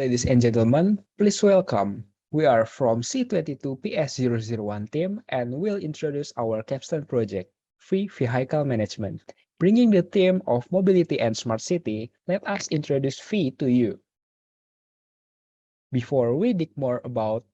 Ladies and gentlemen, please welcome. We are from C22PS001 team and will introduce our Capstone project, Free Vehicle Management. Bringing the theme of mobility and smart city, let us introduce V to you. Before we dig more about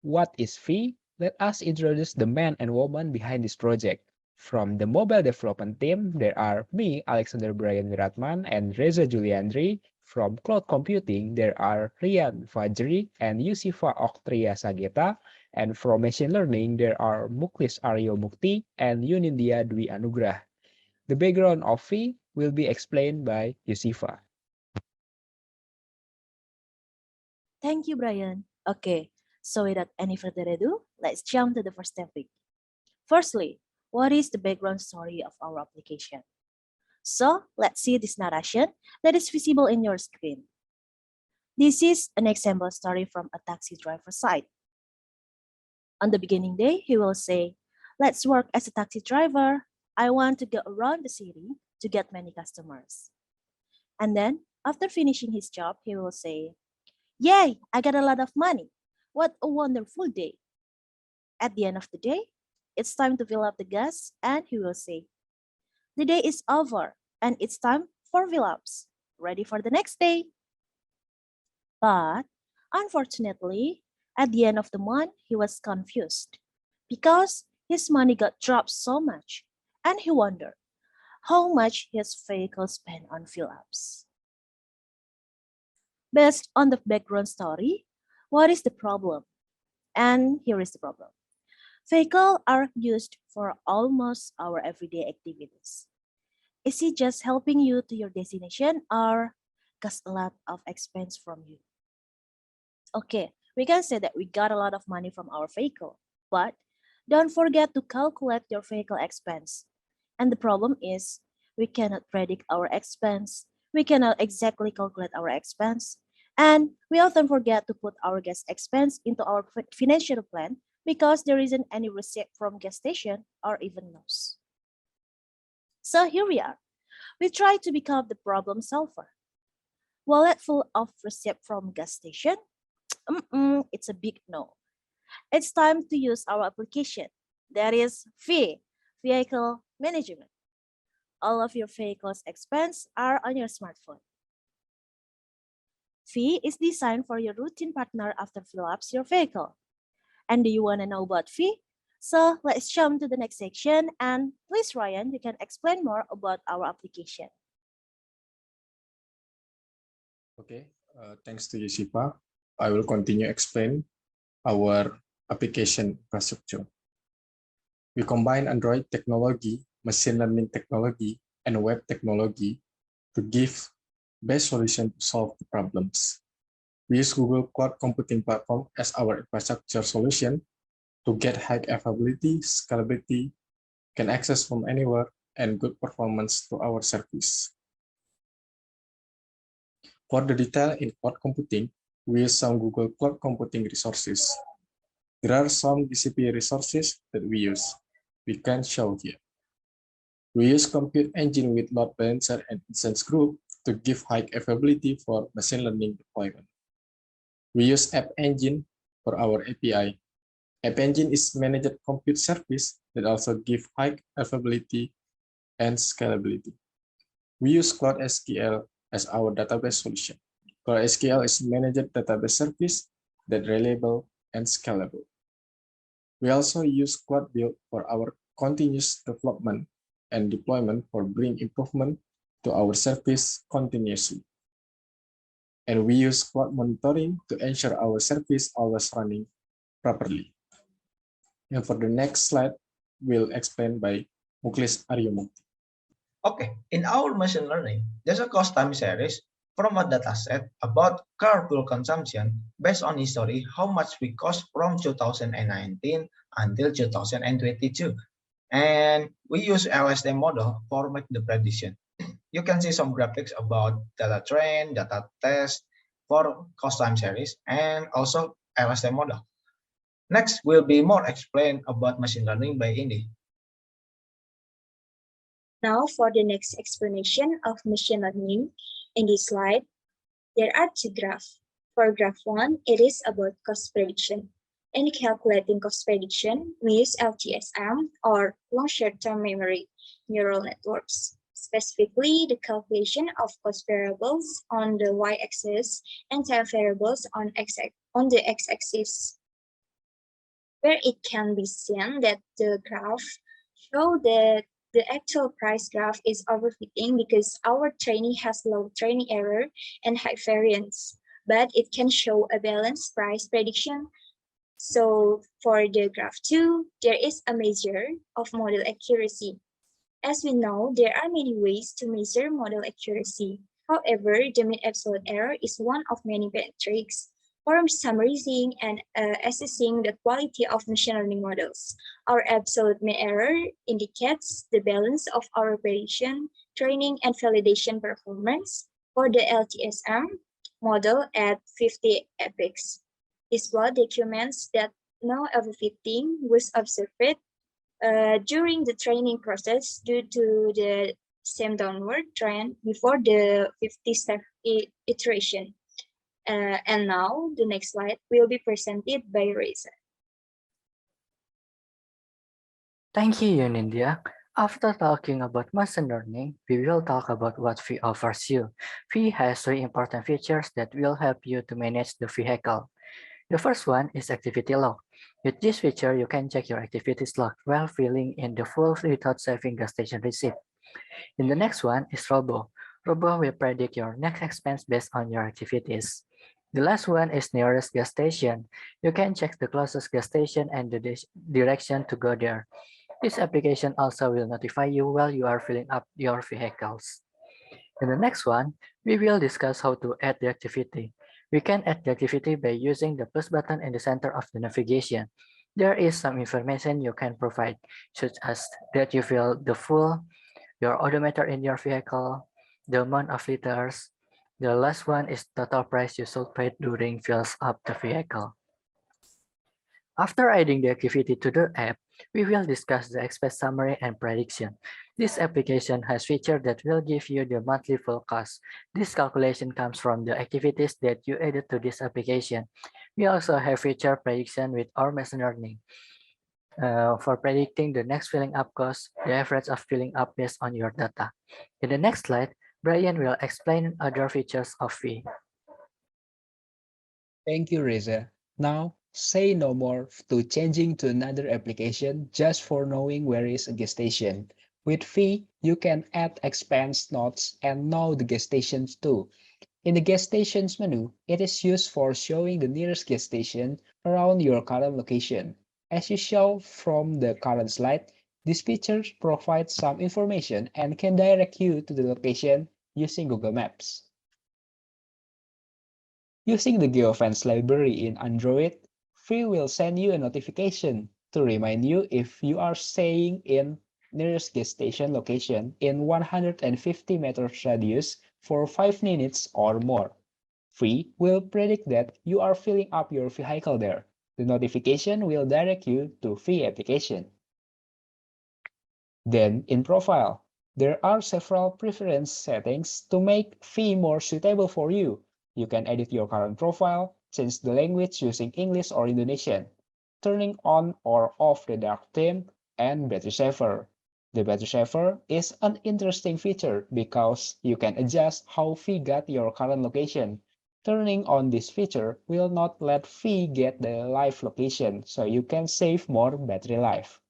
what is V, let us introduce the men and women behind this project. From the mobile development team, there are me, Alexander Brian Wiratman, and Reza Juliandri. From cloud computing, there are Rian Fajri and Yusifa Oktria Sageta. And from machine learning, there are Muklis Aryo Mukti and Yunindia Dwi Anugrah. The background of V will be explained by Yusifa. Thank you, Brian. Okay, so without any further ado, let's jump to the first topic. Firstly, what is the background story of our application? So let's see this narration that is visible in your screen. This is an example story from a taxi driver's side. On the beginning day, he will say, let's work as a taxi driver. I want to go around the city to get many customers. And then after finishing his job, he will say, yay, I got a lot of money. What a wonderful day. At the end of the day, it's time to fill up the gas and he will say, the day is over and it's time for fill-ups. Ready for the next day. But unfortunately, at the end of the month, he was confused because his money got dropped so much and he wondered how much his vehicle spent on fill-ups. Based on the background story, what is the problem? And here is the problem. Vehicles are used for almost our everyday activities. Is it just helping you to your destination or cost a lot of expense from you? Okay, we can say that we got a lot of money from our vehicle, but don't forget to calculate your vehicle expense. And the problem is we cannot predict our expense. We cannot exactly calculate our expense. And we often forget to put our gas expense into our financial plan because there isn't any receipt from gas station or even loss. So here we are. We try to become the problem solver. Wallet full of receipt from gas station? It's a big no. It's time to use our application. That is Vehicle Management. All of your vehicle's expense are on your smartphone. V is designed for your routine partner after fill-ups your vehicle. And do you want to know about V? So let's jump to the next section and please Ryan, you can explain more about our application. Okay, thanks to Yusifa. I will continue explain our application infrastructure. We combine Android technology, machine learning technology, and web technology to give best solution to solve the problems. We use Google Cloud Computing Platform as our infrastructure solution to get high availability, scalability, can access from anywhere, and good performance to our service. For the detail in cloud computing, we use some Google Cloud Computing resources. There are some GCP resources that we use. We can show here. We use compute engine with load balancer and instance group to give high availability for machine learning deployment. We use App Engine for our API. App Engine is managed compute service that also give high availability and scalability. We use Cloud SQL as our database solution. Cloud SQL is managed database service that reliable and scalable. We also use Cloud Build for our continuous development and deployment for bring improvement to our service continuously. And we use Cloud Monitoring to ensure our service always running properly. And for the next slide, we'll explain by Muklis Aryomukti. Okay, in our machine learning, there's a cost time series from a dataset about car fuel consumption based on history, how much we cost from 2019 until 2022. And we use LSTM model for make the prediction. You can see some graphics about data train, data test for cost time series, and also LSTM model. Next will be more explained about machine learning by Indy. Now for the next explanation of machine learning. In this slide, there are two graphs. For graph 1, it is about cost prediction. In calculating cost prediction, we use LTSM or long short-term memory neural networks, specifically the calculation of cost variables on the y-axis and time variables on the x-axis, where it can be seen that the graph show that the actual price graph is overfitting because our training has low training error and high variance, but it can show a balanced price prediction. So for the graph 2, there is a measure of model accuracy. As we know, there are many ways to measure model accuracy. However, the mean absolute error is one of many metrics for summarizing and assessing the quality of machine learning models. Our absolute mean error indicates the balance of our prediction, training, and validation performance for the LTSM model at 50 epochs. This plot documents that no overfitting was observed during the training process due to the same downward trend before the 50-step iteration. And now the next slide will be presented by Reza. Thank you, Yunindia. After talking about machine learning, we will talk about what Fee offers you. Fee has three important features that will help you to manage the vehicle. The first one is activity log. With this feature, you can check your activities log while filling in the full without saving gas station receipt. And the next one is Robo. Robo will predict your next expense based on your activities. The last one is nearest gas station. You can check the closest gas station and the direction to go there. This application also will notify you while you are filling up your vehicles. In the next one, we will discuss how to add the activity. We can add the activity by using the plus button in the center of the navigation. There is some information you can provide, such as that you fill the full, your odometer in your vehicle, the amount of liters. The last one is total price you should pay during fills up the vehicle. After adding the activity to the app, we will discuss the expense summary and prediction. This application has features that will give you the monthly full cost. This calculation comes from the activities that you added to this application. We also have feature prediction with our machine learning. For predicting the next filling up cost, the average of filling up based on your data. In the next slide, Brian will explain other features of Fee. Thank you, Reza. Now, say no more to changing to another application just for knowing where is a gas station. With Fee, you can add expense notes and know the gas stations too. In the gas stations menu, it is used for showing the nearest gas station around your current location. As you show from the current slide, this feature provides some information and can direct you to the location using Google Maps. Using the GeoFence library in Android, Free will send you a notification to remind you if you are staying in nearest gas station location in 150 meters radius for 5 minutes or more. Free will predict that you are filling up your vehicle there. The notification will direct you to Free application. Then in Profile, there are several preference settings to make Free more suitable for you. You can edit your current profile, change the language using English or Indonesian, turning on or off the dark theme, and battery saver. The battery saver is an interesting feature because you can adjust how Fee got your current location. Turning on this feature will not let Fee get the live location, so you can save more battery life.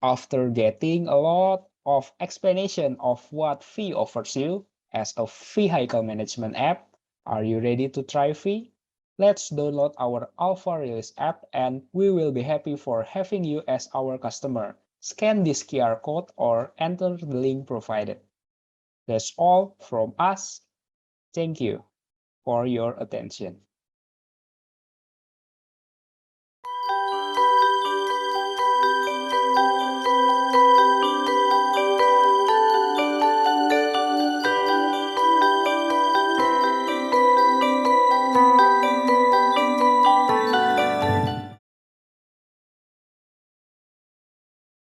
After getting a lot of explanation of what Fee offers you as a vehicle management app, are you ready to try Fee? Let's download our alpha release app and we will be happy for having you as our customer. Scan this QR code or enter the link provided. That's all from us. Thank you for your attention.